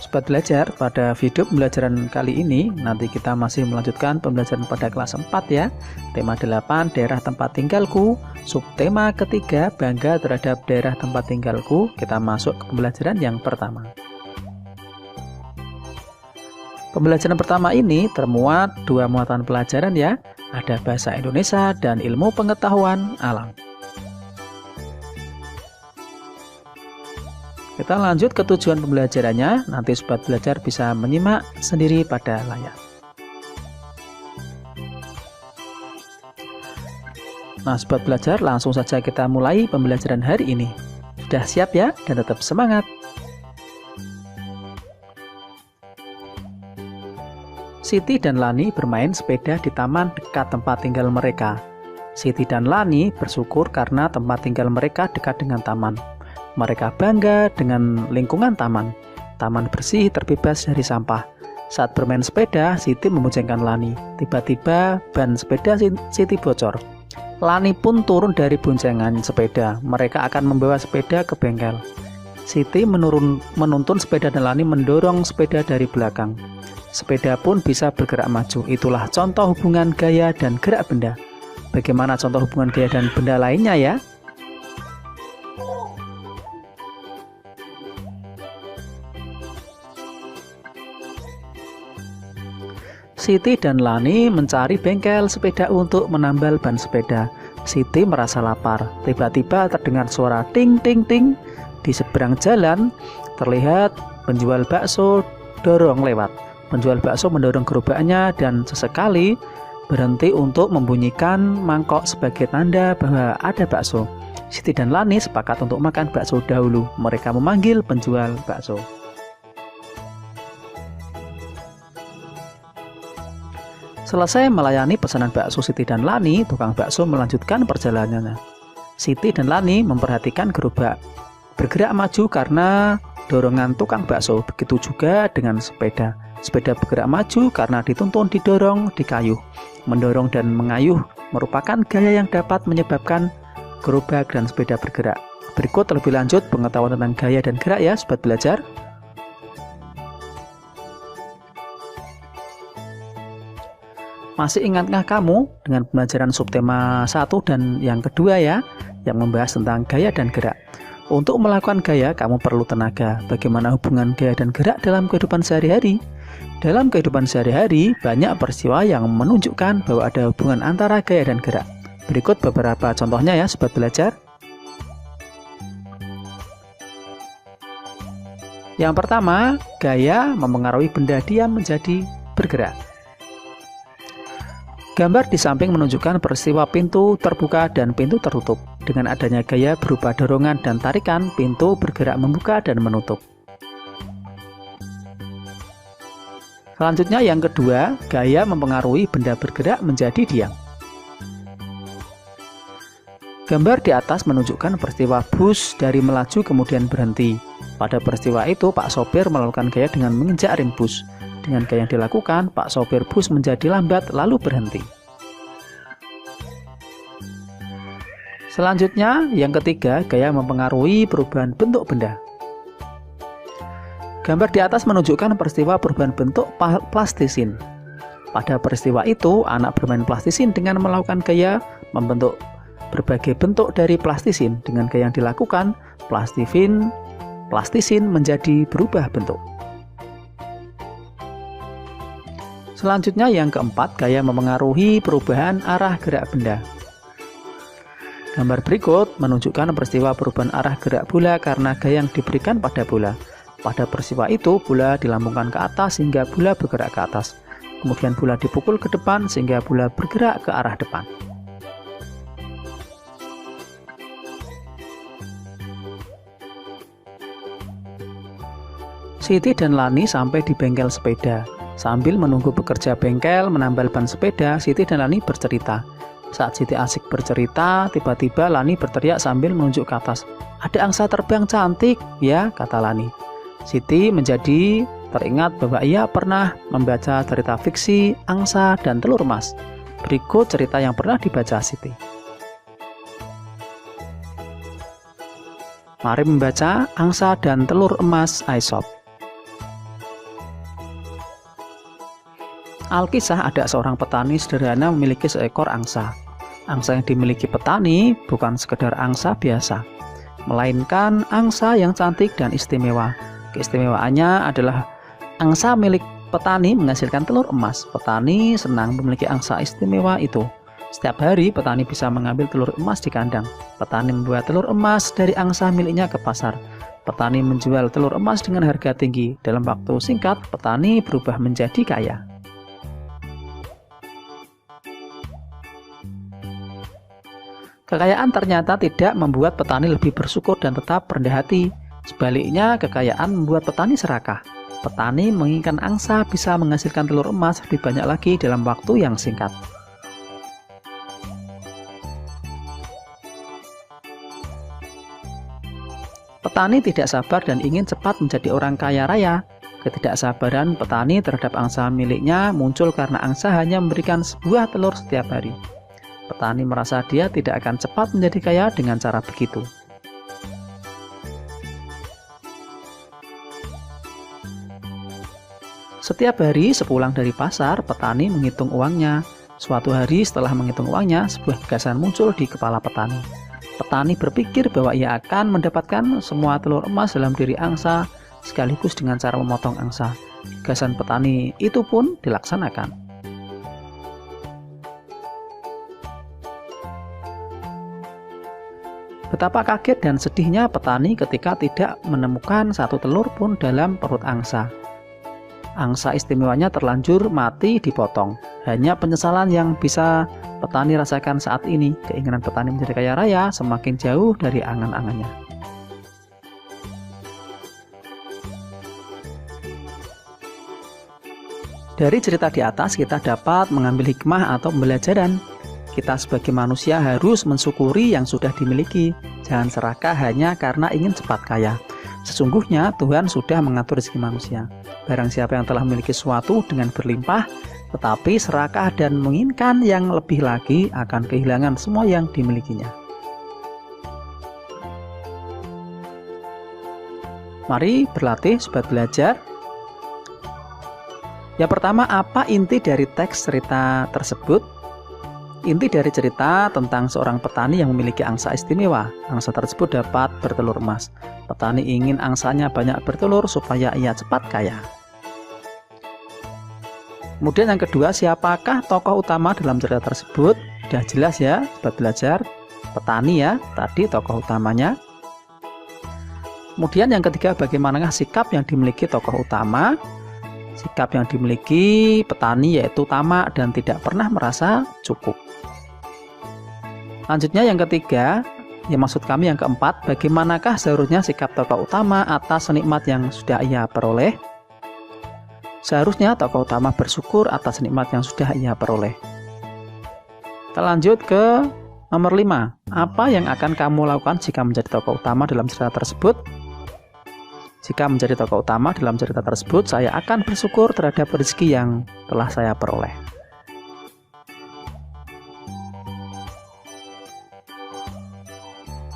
Sobat belajar, pada video pembelajaran kali ini nanti kita masih melanjutkan pembelajaran pada kelas 4 ya. Tema 8 daerah tempat tinggalku, subtema ketiga bangga terhadap daerah tempat tinggalku. Kita masuk ke pembelajaran yang pertama. Pembelajaran pertama ini termuat dua muatan pelajaran ya. Ada bahasa Indonesia dan ilmu pengetahuan alam. Kita lanjut ke tujuan pembelajarannya, nanti sobat belajar bisa menyimak sendiri pada layar. Nah sobat belajar, langsung saja kita mulai pembelajaran hari ini. Sudah siap ya? Dan tetap semangat! Siti dan Lani bermain sepeda di taman dekat tempat tinggal mereka. Siti dan Lani bersyukur karena tempat tinggal mereka dekat dengan taman. Mereka bangga dengan lingkungan taman. Taman bersih, terbebas dari sampah. Saat bermain sepeda, Siti memboncengkan Lani. Tiba-tiba ban sepeda Siti bocor. Lani pun turun dari boncengan sepeda. Mereka akan membawa sepeda ke bengkel. Siti menuntun sepeda dan Lani mendorong sepeda dari belakang. Sepeda pun bisa bergerak maju. Itulah contoh hubungan gaya dan gerak benda. Bagaimana contoh hubungan gaya dan benda lainnya ya? Siti dan Lani mencari bengkel sepeda untuk menambal ban sepeda. Siti merasa lapar. Tiba-tiba terdengar suara ting ting ting. Di seberang jalan terlihat penjual bakso dorong lewat. Penjual bakso mendorong gerobaknya dan sesekali berhenti untuk membunyikan mangkok sebagai tanda bahwa ada bakso. Siti dan Lani sepakat untuk makan bakso dahulu. Mereka memanggil penjual bakso. Selesai melayani pesanan bakso Siti dan Lani, tukang bakso melanjutkan perjalanannya. Siti dan Lani memperhatikan gerobak bergerak maju karena dorongan tukang bakso. Begitu juga dengan sepeda. Sepeda bergerak maju karena dituntun didorong, dikayuh. Mendorong dan mengayuh merupakan gaya yang dapat menyebabkan gerobak dan sepeda bergerak. Berikut lebih lanjut pengetahuan tentang gaya dan gerak ya, sobat belajar. Masih ingatkah kamu dengan pembelajaran subtema 1 dan yang kedua ya, yang membahas tentang gaya dan gerak? Untuk melakukan gaya, kamu perlu tenaga. Bagaimana hubungan gaya dan gerak dalam kehidupan sehari-hari? Dalam kehidupan sehari-hari, banyak peristiwa yang menunjukkan bahwa ada hubungan antara gaya dan gerak. Berikut beberapa contohnya ya, sobat belajar. Yang pertama, gaya mempengaruhi benda diam menjadi bergerak. Gambar di samping menunjukkan peristiwa pintu terbuka dan pintu tertutup. Dengan adanya gaya berupa dorongan dan tarikan, pintu bergerak membuka dan menutup. Selanjutnya yang kedua, gaya mempengaruhi benda bergerak menjadi diam. Gambar di atas menunjukkan peristiwa bus dari melaju kemudian berhenti. Pada peristiwa itu, Pak sopir melakukan gaya dengan menginjak rem bus. Dengan gaya yang dilakukan, Pak sopir bus menjadi lambat lalu berhenti. Selanjutnya, yang ketiga, gaya mempengaruhi perubahan bentuk benda. Gambar di atas menunjukkan peristiwa perubahan bentuk plastisin. Pada peristiwa itu, anak bermain plastisin dengan melakukan gaya membentuk berbagai bentuk dari plastisin. Dengan gaya yang dilakukan, plastisin menjadi berubah bentuk. Selanjutnya yang keempat, gaya mempengaruhi perubahan arah gerak benda. Gambar berikut menunjukkan peristiwa perubahan arah gerak bola karena gaya yang diberikan pada bola. Pada peristiwa itu, bola dilambungkan ke atas sehingga bola bergerak ke atas. Kemudian bola dipukul ke depan sehingga bola bergerak ke arah depan. Siti dan Lani sampai di bengkel sepeda. Sambil menunggu pekerja bengkel menambal ban sepeda, Siti dan Lani bercerita. Saat Siti asik bercerita, tiba-tiba Lani berteriak sambil menunjuk ke atas. "Ada angsa terbang cantik, ya," kata Lani. Siti menjadi teringat bahwa ia pernah membaca cerita fiksi angsa dan telur emas. Berikut cerita yang pernah dibaca Siti. Mari membaca Angsa dan Telur Emas Aesop. Alkisah ada seorang petani sederhana memiliki seekor angsa. Angsa yang dimiliki petani bukan sekedar angsa biasa, melainkan angsa yang cantik dan istimewa. Keistimewaannya adalah angsa milik petani menghasilkan telur emas. Petani senang memiliki angsa istimewa itu. Setiap hari petani bisa mengambil telur emas di kandang. Petani membawa telur emas dari angsa miliknya ke pasar. Petani menjual telur emas dengan harga tinggi. Dalam waktu singkat, petani berubah menjadi kaya. Kekayaan ternyata tidak membuat petani lebih bersyukur dan tetap rendah hati. Sebaliknya, kekayaan membuat petani serakah. Petani menginginkan angsa bisa menghasilkan telur emas lebih banyak lagi dalam waktu yang singkat. Petani tidak sabar dan ingin cepat menjadi orang kaya raya. Ketidaksabaran petani terhadap angsa miliknya muncul karena angsa hanya memberikan sebuah telur setiap hari. Petani merasa dia tidak akan cepat menjadi kaya dengan cara begitu. Setiap hari sepulang dari pasar, petani menghitung uangnya. Suatu hari setelah menghitung uangnya, sebuah gagasan muncul di kepala petani. Petani berpikir bahwa ia akan mendapatkan semua telur emas dalam diri angsa sekaligus dengan cara memotong angsa. Gagasan petani itu pun dilaksanakan. Betapa kaget dan sedihnya petani ketika tidak menemukan satu telur pun dalam perut angsa. Angsa istimewanya terlanjur mati dipotong. Hanya penyesalan yang bisa petani rasakan saat ini. Keinginan petani menjadi kaya raya semakin jauh dari angan-angannya. Dari cerita di atas kita dapat mengambil hikmah atau pembelajaran. Kita sebagai manusia harus mensyukuri yang sudah dimiliki. Jangan serakah hanya karena ingin cepat kaya. Sesungguhnya Tuhan sudah mengatur rezeki manusia. Barang siapa yang telah memiliki sesuatu dengan berlimpah, tetapi serakah dan menginginkan yang lebih lagi, akan kehilangan semua yang dimilikinya. Mari berlatih sobat belajar. Yang pertama, apa inti dari teks cerita tersebut? Inti dari cerita tentang seorang petani yang memiliki angsa istimewa. Angsa tersebut dapat bertelur emas. Petani ingin angsanya banyak bertelur supaya ia cepat kaya. Kemudian yang kedua, siapakah tokoh utama dalam cerita tersebut? Sudah jelas ya, sobat belajar. Petani ya, tadi tokoh utamanya. Kemudian yang ketiga, bagaimanakah sikap yang dimiliki tokoh utama? Sikap yang dimiliki petani yaitu tamak dan tidak pernah merasa cukup. Lanjutnya yang ketiga, maksud kami yang keempat, bagaimanakah seharusnya sikap tokoh utama atas nikmat yang sudah ia peroleh? Seharusnya tokoh utama bersyukur atas nikmat yang sudah ia peroleh. Kita lanjut ke nomor 5. Apa yang akan kamu lakukan jika menjadi tokoh utama dalam cerita tersebut? Jika menjadi tokoh utama dalam cerita tersebut, saya akan bersyukur terhadap rezeki yang telah saya peroleh.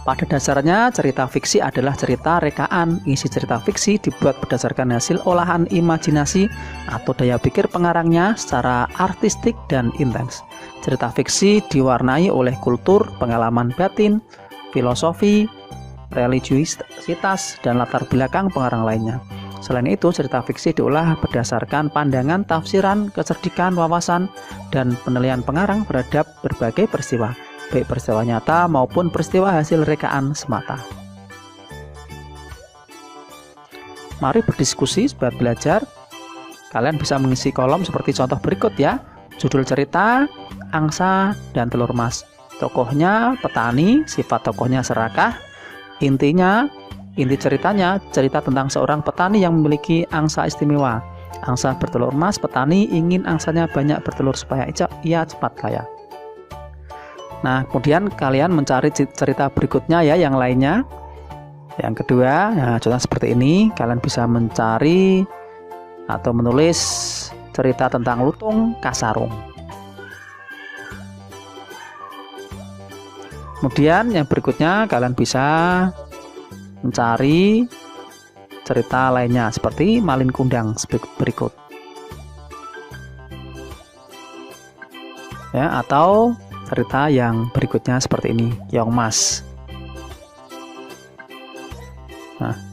Pada dasarnya, cerita fiksi adalah cerita rekaan. Isi cerita fiksi dibuat berdasarkan hasil olahan imajinasi atau daya pikir pengarangnya secara artistik dan intens. Cerita fiksi diwarnai oleh kultur, pengalaman batin, filosofi, religiusitas, dan latar belakang pengarang lainnya. Selain itu, cerita fiksi diolah berdasarkan pandangan, tafsiran, kecerdikan, wawasan, dan penilaian pengarang terhadap berbagai peristiwa, baik peristiwa nyata maupun peristiwa hasil rekaan semata. Mari berdiskusi sobat belajar. Kalian bisa mengisi kolom seperti contoh berikut ya. Judul cerita, angsa dan telur emas. Tokohnya petani, sifat tokohnya serakah. Inti ceritanya, cerita tentang seorang petani yang memiliki angsa istimewa. Angsa bertelur emas, petani ingin angsanya banyak bertelur supaya ia cepat kaya. Nah, kemudian kalian mencari cerita berikutnya ya, yang lainnya. Yang kedua, nah, contoh seperti ini, kalian bisa mencari atau menulis cerita tentang lutung kasarung. Kemudian yang berikutnya kalian bisa mencari cerita lainnya seperti Malin Kundang berikut. Ya, atau cerita yang berikutnya seperti ini, Yongmas. Nah,